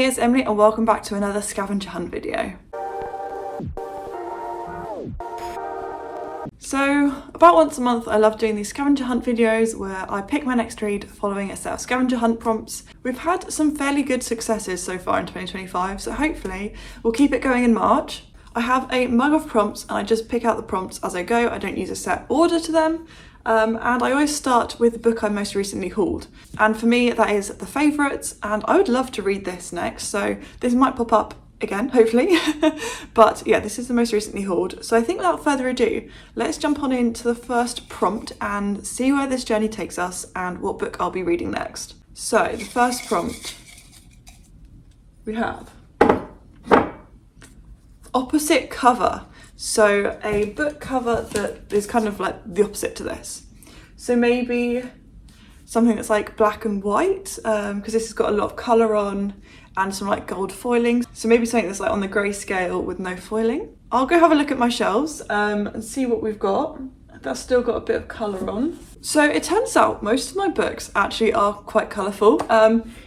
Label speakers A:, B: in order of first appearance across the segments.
A: Hey, it's Emily and welcome back to another scavenger hunt video. So, about once a month I love doing these scavenger hunt videos where I pick my next read following a set of scavenger hunt prompts. We've had some fairly good successes so far in 2025, so hopefully we'll keep it going in March. I have a mug of prompts and I just pick out the prompts as I go. I don't use a set order to them. And I always start with the book I most recently hauled. And for me, that is The Favourites, and I would love to read this next, so this might pop up again, hopefully. But yeah, this is the most recently hauled. So I think without further ado, let's jump on into the first prompt and see where this journey takes us and what book I'll be reading next. So the first prompt we have opposite cover. So a book cover that is kind of like the opposite to this. So maybe something that's like black and white, because this has got a lot of colour on and some like gold foiling. So maybe something that's like on the grayscale with no foiling. I'll go have a look at my shelves and see what we've got. That's still got a bit of colour on. So it turns out most of my books actually are quite colourful.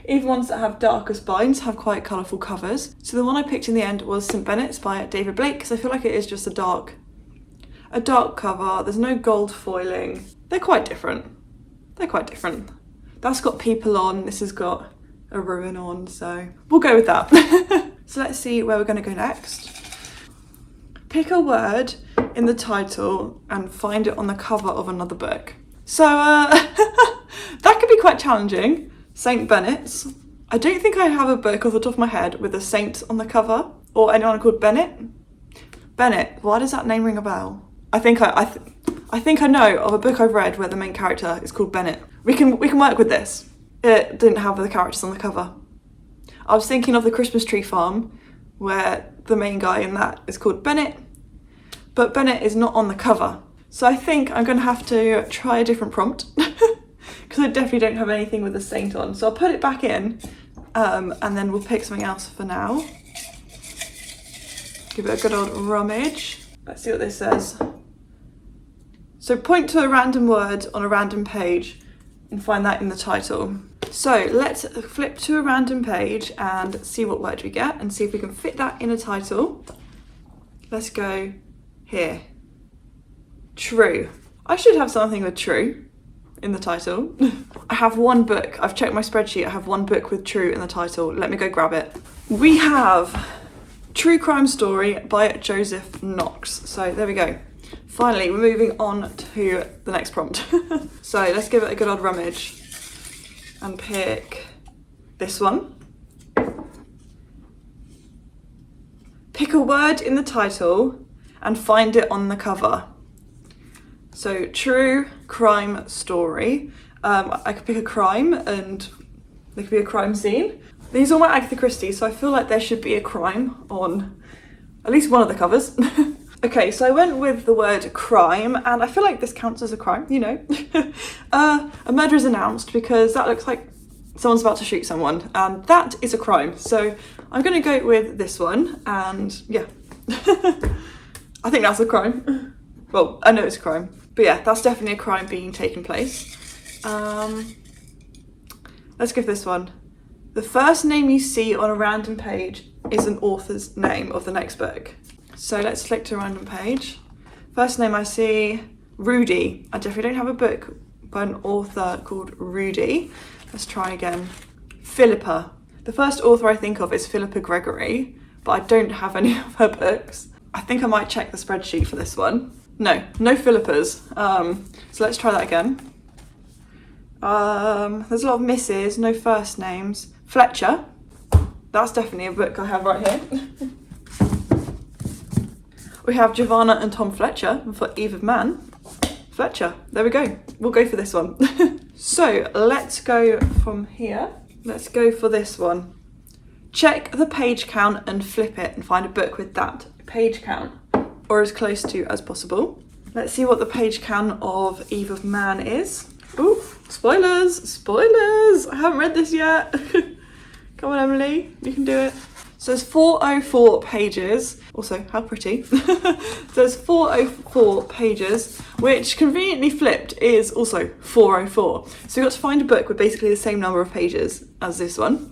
A: Even ones that have darker spines have quite colourful covers. So the one I picked in the end was St. Bennett's by David Blake, because I feel like it is just a dark cover. There's no gold foiling. They're quite different. That's got people on, this has got a ruin on, so we'll go with that. So let's see where we're going to go next. Pick a word in the title and find it on the cover of another book. So that could be quite challenging. St. Bennett's. I don't think I have a book off the top of my head with a saint on the cover, or anyone called Bennett. Bennett, why does that name ring a bell? I think I know of a book I've read where the main character is called Bennett. We can work with this. It didn't have the characters on the cover. I was thinking of The Christmas Tree Farm, where the main guy in that is called Bennett, but Bennett is not on the cover. So I think I'm going to have to try a different prompt, because I definitely don't have anything with a saint on. So I'll put it back in, and then we'll pick something else for now. Give it a good old rummage. Let's see what this says. So point to a random word on a random page and find that in the title. So let's flip to a random page and see what word we get and see if we can fit that in a title. Let's go here. True. I should have something with true in the title. I have one book. I've checked my spreadsheet. I have one book with true in the title. Let me go grab it. We have True Crime Story by Joseph Knox. So there we go. Finally, we're moving on to the next prompt. So let's give it a good old rummage and pick this one. Pick a word in the title and find it on the cover. So True Crime Story. I could pick a crime and there could be a crime scene. These are my Agatha Christie, so I feel like there should be a crime on at least one of the covers. Okay, so I went with the word crime, and I feel like this counts as a crime, you know. A murder is announced because that looks like someone's about to shoot someone, and that is a crime. So I'm going to go with this one, and yeah. I think that's a crime. Well, I know it's a crime, but yeah, that's definitely a crime being taken place. Let's give this one. The first name you see on a random page is an author's name of the next book. So let's flick to a random page. First name I see, Rudy. I definitely don't have a book by an author called Rudy. Let's try again. Philippa. The first author I think of is Philippa Gregory, but I don't have any of her books. I think I might check the spreadsheet for this one. No Philippas. So let's try that again. There's a lot of misses, no first names. Fletcher. That's definitely a book I have right here. We have Giovanna and Tom Fletcher for Eve of Man. Fletcher, there we go. We'll go for this one. So let's go from here. Let's go for this one. Check the page count and flip it and find a book with that page count, or as close to as possible. Let's see what the page count of Eve of Man is. Ooh, spoilers! I haven't read this yet. Come on, Emily, you can do it. So there's 404 pages. Also, how pretty. There's 404 pages, which conveniently flipped is also 404. So we've got to find a book with basically the same number of pages as this one.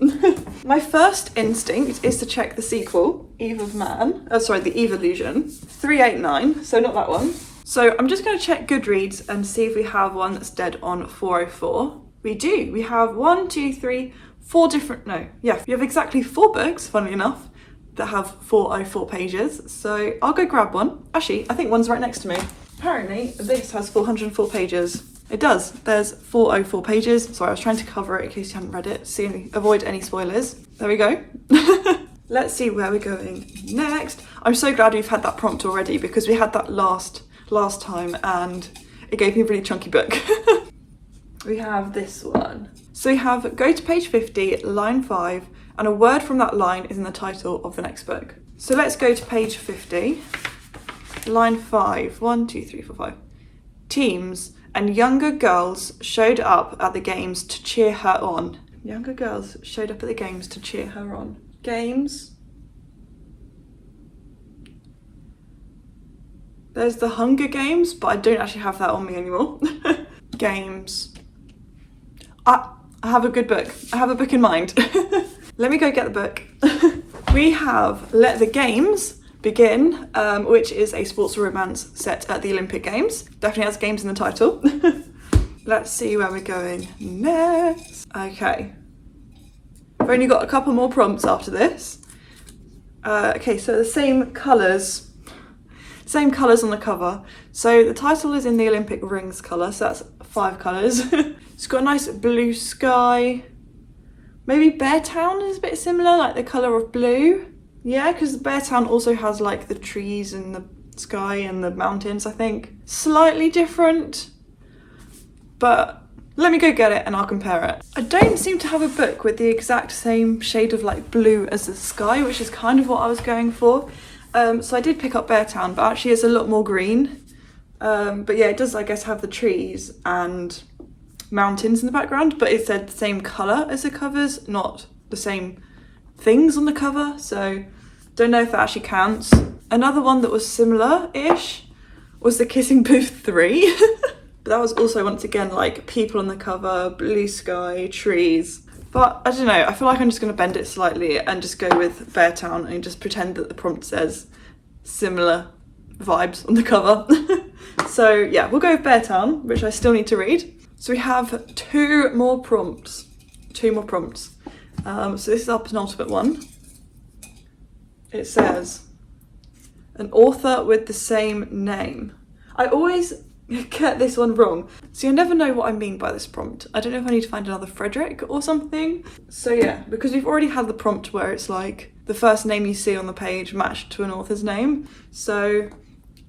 A: My first instinct is to check the sequel, Eve of Man. Oh, sorry, the Eve Illusion. 389, so not that one. So I'm just going to check Goodreads and see if we have one that's dead on 404. We do. We have 1, 2, 3, 4 different, no, yeah, we have exactly 4 books, funnily enough, that have 404 pages. So I'll go grab one. Actually, I think one's right next to me. Apparently, this has 404 pages. It does. There's 404 pages. Sorry, I was trying to cover it in case you hadn't read it. See, avoid any spoilers. There we go. Let's see where we're going next. I'm so glad we've had that prompt already because we had that last time and it gave me a really chunky book. We have this one. So we have go to page 50, line 5, and a word from that line is in the title of the next book. So let's go to page 50, line 5. 1, 2, 3, 4, 5. Teams and younger girls showed up at the games to cheer her on. Younger girls showed up at the games to cheer her on. Games. There's the Hunger Games, but I don't actually have that on me anymore. Games. I have a good book. I have a book in mind. Let me go get the book. We have Let the Games Begin, which is a sports romance set at the Olympic Games. Definitely has games in the title. Let's see where we're going next. Okay. I've only got a couple more prompts after this. Okay, so the same colours on the cover. So the title is in the Olympic rings colour, so that's 5 colours. It's got a nice blue sky. Maybe Beartown is a bit similar, like the colour of blue. Yeah, because Beartown also has like the trees and the sky and the mountains, I think. Slightly different, but let me go get it and I'll compare it. I don't seem to have a book with the exact same shade of like blue as the sky, which is kind of what I was going for. So I did pick up Beartown, but actually it's a lot more green. But yeah, it does, I guess, have the trees and mountains in the background, but it said the same colour as the covers, not the same things on the cover, so don't know if that actually counts. Another one that was similar-ish was the Kissing Booth 3. But that was also, once again, like people on the cover, blue sky, trees. But I don't know, I feel like I'm just going to bend it slightly and just go with Beartown and just pretend that the prompt says similar vibes on the cover. So yeah, we'll go with Beartown, which I still need to read. So we have 2 more prompts. So this is our penultimate one. It says, an author with the same name. I always get this one wrong. So you never know what I mean by this prompt. I don't know if I need to find another Frederick or something. So yeah, because we've already had the prompt where it's like the first name you see on the page matched to an author's name. So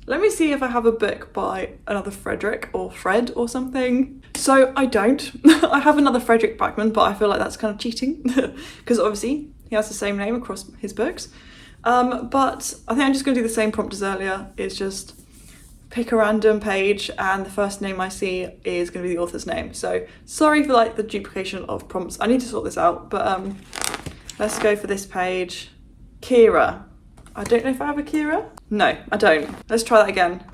A: let me see if I have a book by another Frederick or Fred or something. So I don't. I have another Frederick Backman, but I feel like that's kind of cheating because obviously he has the same name across his books. But I think I'm just going to do the same prompt as earlier. It's just pick a random page and the first name I see is going to be the author's name. So sorry for like the duplication of prompts. I need to sort this out, but let's go for this page. Kira. I don't know if I have a Kira. No, I don't. Let's try that again.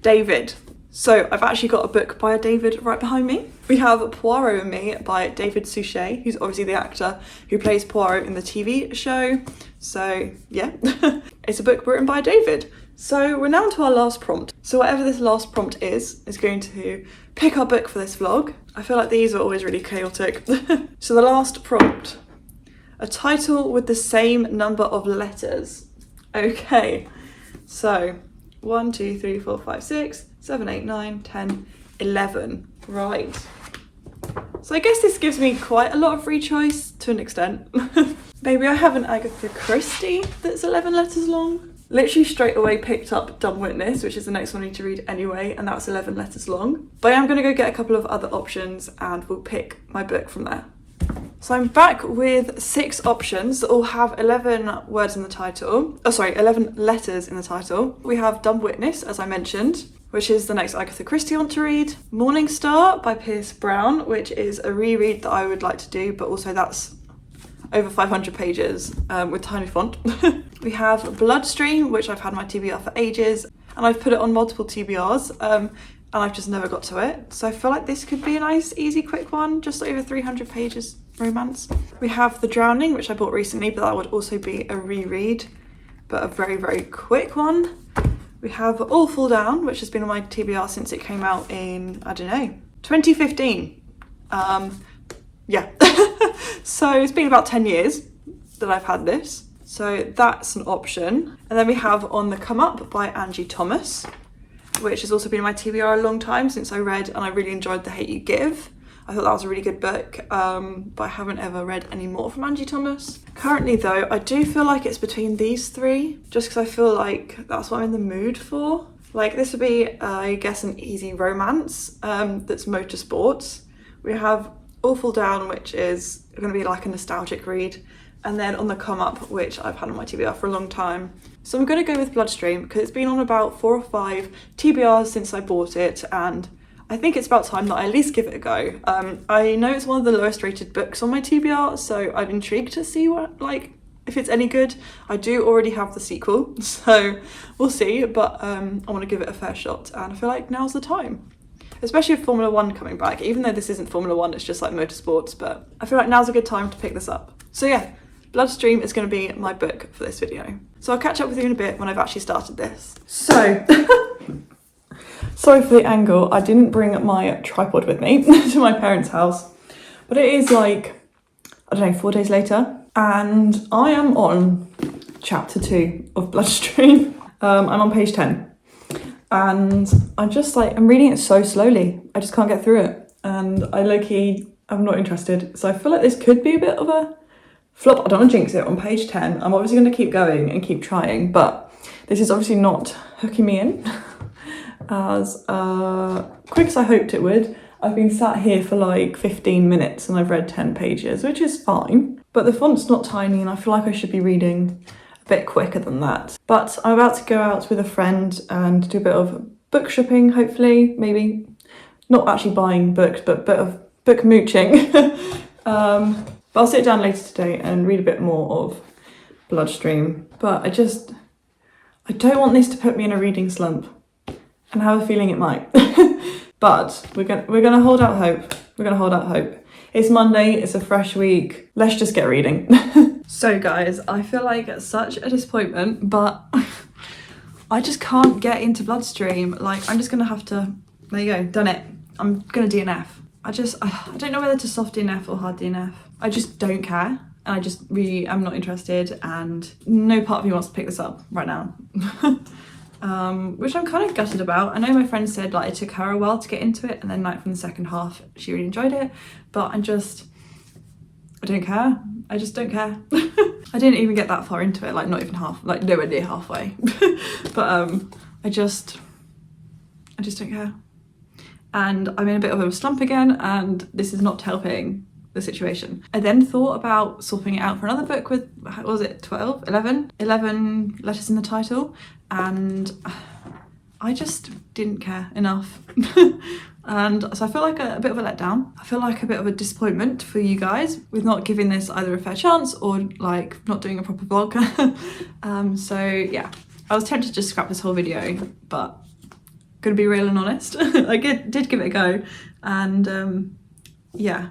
A: David. So I've actually got a book by a David right behind me. We have Poirot and Me by David Suchet, who's obviously the actor who plays Poirot in the TV show. So yeah, it's a book written by David. So we're now to our last prompt. So whatever this last prompt is going to pick our book for this vlog. I feel like these are always really chaotic. So the last prompt, a title with the same number of letters. Okay, so 1, 2, 3, 4, 5, 6, 7, 8, 9, 10, 11. Right. So I guess this gives me quite a lot of free choice to an extent. Maybe I have an Agatha Christie that's 11 letters long. Literally straight away picked up Dumb Witness, which is the next one I need to read anyway, and that's 11 letters long. But I am going to go get a couple of other options and we'll pick my book from there. So I'm back with 6 options that all have 11 words in the title. 11 letters in the title. We have Dumb Witness, as I mentioned, which is the next Agatha Christie I want to read. Morning Star by Pierce Brown, which is a reread that I would like to do, but also that's over 500 pages with tiny font. We have Bloodstream, which I've had my TBR for ages, and I've put it on multiple TBRs. and I've just never got to it. So I feel like this could be a nice, easy, quick one, just over 300 pages romance. We have The Drowning, which I bought recently, but that would also be a reread, but a very, very quick one. We have All Fall Down, which has been on my TBR since it came out in, I don't know, 2015. Yeah. So it's been about 10 years that I've had this. So that's an option. And then we have On the Come Up by Angie Thomas, which has also been in my TBR a long time since I read, and I really enjoyed The Hate You Give. I thought that was a really good book, but I haven't ever read any more from Angie Thomas. Currently though, I do feel like it's between these three, just because I feel like that's what I'm in the mood for. Like this would be, I guess, an easy romance that's motorsports. We have All Fall Down, which is going to be like a nostalgic read, and then On the Come Up, which I've had on my TBR for a long time. So I'm going to go with Bloodstream because it's been on about 4 or 5 TBRs since I bought it, and I think it's about time that I at least give it a go. I know it's one of the lowest rated books on my TBR, so I'm intrigued to see what, like, if it's any good. I do already have the sequel, so we'll see, but I want to give it a fair shot, and I feel like now's the time. Especially with Formula 1 coming back, even though this isn't Formula 1, it's just like motorsports, but I feel like now's a good time to pick this up. So yeah, Bloodstream is going to be my book for this video. So I'll catch up with you in a bit when I've actually started this. So, sorry for the angle, I didn't bring my tripod with me to my parents' house, but it is like, I don't know, 4 days later, and I am on chapter 2 of Bloodstream. I'm on page 10. And I'm reading it so slowly. I just can't get through it. And I'm not interested. So I feel like this could be a bit of a flop. I don't want to jinx it on page 10. I'm obviously going to keep going and keep trying, but this is obviously not hooking me in as quick as I hoped it would. I've been sat here for like 15 minutes and I've read 10 pages, which is fine. But the font's not tiny and I feel like I should be reading a bit quicker than that. But I'm about to go out with a friend and do a bit of book shopping, hopefully, maybe. Not actually buying books, but a bit of book mooching. But I'll sit down later today and read a bit more of Bloodstream. But I don't want this to put me in a reading slump. And I have a feeling it might. But we're gonna hold out hope. We're gonna hold out hope. It's Monday, it's a fresh week. Let's just get reading. So guys, I feel like it's such a disappointment, but I just can't get into Bloodstream. Like, I'm just gonna have to, there you go, done it. I'm gonna DNF. I don't know whether to soft DNF or hard DNF. I just don't care. And I just really am not interested, and no part of me wants to pick this up right now. Which I'm kind of gutted about. I know my friend said like it took her a while to get into it, and then like from the second half she really enjoyed it, but I don't care. I just don't care. I didn't even get that far into it, like not even half, like nowhere near halfway. But I just don't care. And I'm in a bit of a slump again, and this is not helping the situation. I then thought about swapping it out for another book with, what was it, 11 letters in the title, and I just didn't care enough. And so I feel like a bit of a letdown. I feel like a bit of a disappointment for you guys with not giving this either a fair chance or like not doing a proper vlog. So yeah, I was tempted to just scrap this whole video, but gonna be real and honest. I did give it a go, and yeah,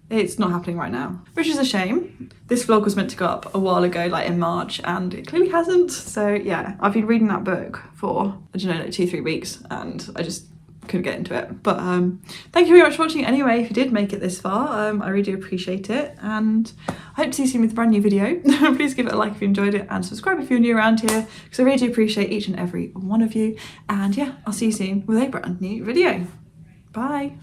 A: it's not happening right now, which is a shame. This vlog was meant to go up a while ago, like in March, and it clearly hasn't. So yeah, I've been reading that book for, I don't know, like 2-3 weeks, and I just couldn't get into it. But thank you very much for watching anyway. If you did make it this far, I really do appreciate it, and I hope to see you soon with a brand new video. Please give it a like if you enjoyed it, and subscribe if you're new around here, because I really do appreciate each and every one of you. And yeah, I'll see you soon with a brand new video. Bye.